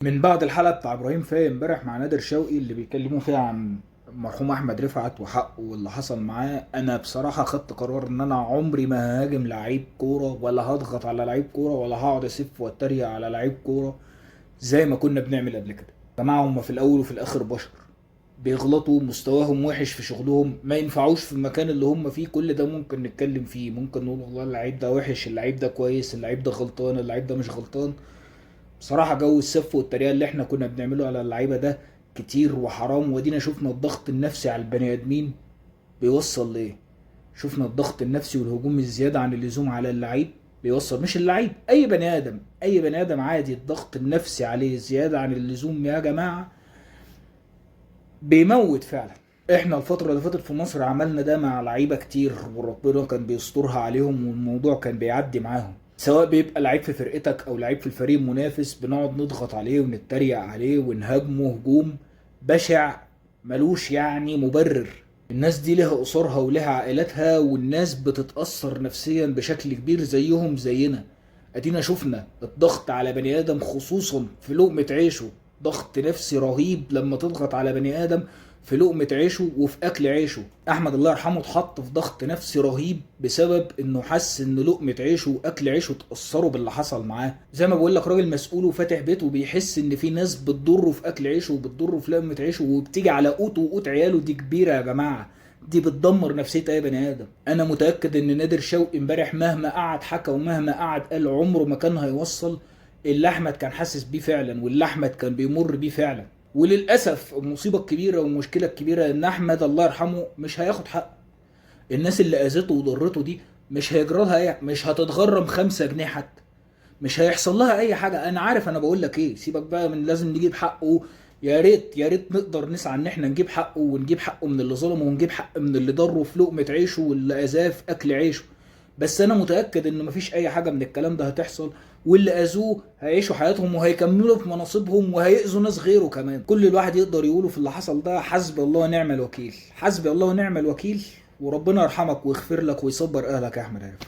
من بعد الحلقة بتاع ابراهيم فايق امبارح مع نادر شوقي اللي بيتكلموا فيها عن المرحوم احمد رفعت وحقه واللي حصل معاه، انا بصراحة خدت قرار ان انا عمري ما ههاجم لعيب كورة ولا هضغط على لعيب كورة ولا هقعد اسف واتريق على لعيب كورة زي ما كنا بنعمل قبل كده. يا جماعة، هما في الاول وفي الاخر بشر بيغلطوا، مستواهم وحش في شغلهم، ما ينفعوش في المكان اللي هم فيه. كل ده ممكن نتكلم فيه، ممكن نقول والله اللعيب ده وحش، اللعيب ده كويس، اللعيب ده غلطان، اللعيب ده مش غلطان. بصراحة جو السف والتريقة اللي احنا كنا بنعمله على اللعيبة ده كتير وحرام، ودينا شفنا الضغط النفسي على البني ادمين بيوصل ليه. شفنا الضغط النفسي والهجوم الزيادة عن اللزوم على اللعيب بيوصل، مش اللعيب، اي بني ادم، اي بني ادم عادي الضغط النفسي عليه زيادة عن اللزوم يا جماعة بيموت فعلا. احنا الفترة اللي فاتت في مصر عملنا ده مع لعيبة كتير وربنا كان بيسترها عليهم والموضوع كان بيعدي معاهم، سواء بيبقى لعيب في فرقتك او لعيب في الفريق المنافس بنقعد نضغط عليه ونتريق عليه ونهاجمه هجوم بشع ملوش يعني مبرر. الناس دي لها قصورها ولها عائلاتها، والناس بتتأثر نفسيا بشكل كبير زيهم زينا. ادينا شفنا الضغط على بني ادم خصوصا في لقمة عيشه، ضغط نفسي رهيب لما تضغط على بني ادم في لقمة عيشه وفي اكل عيشه. احمد الله يرحمه اتحط في ضغط نفسي رهيب بسبب انه حس ان لقمة عيشه واكل عيشه اتأثروا باللي حصل معاه. زي ما بقول لك، راجل مسؤول وفاتح بيته وبيحس ان في ناس بتضره في اكل عيشه وبتضره في لقمة عيشه وبتيجي على قوته وقوت عياله. دي كبيرة يا جماعة، دي بتدمر نفسية اي بني ادم. انا متأكد ان نادر شوقي امبارح مهما قعد حكى ومهما قعد قال عمره ما كان هيوصل اللي احمد كان حاسس بيه فعلا واللي احمد كان بيمر بيه فعلا. وللاسف المصيبه الكبيره والمشكله الكبيره ان احمد الله يرحمه مش هياخد حق. الناس اللي اذته وضرته دي مش هيجرى لها اي، مش هتتغرم 5 جنيه حتى، مش هيحصل لها اي حاجه. انا عارف انا بقول لك ايه، سيبك بقى من لازم نجيب حقه. يا ريت يا ريت نقدر نسعى ان احنا نجيب حقه ونجيب حقه من اللي ظلمه ونجيب حق من اللي ضره في لقمه عيشه واللي اذاه في اكل عيشه. بس انا متاكد ان مفيش اي حاجه من الكلام ده هتحصل، واللي اذوه هيعيشوا حياتهم وهيكملوا في مناصبهم وهيأذوا ناس غيره كمان. كل الواحد يقدر يقوله في اللي حصل ده حسبي الله ونعم الوكيل، حسبي الله ونعم الوكيل. وربنا يرحمك ويغفر لك ويصبر اهلك يا احمد عارف.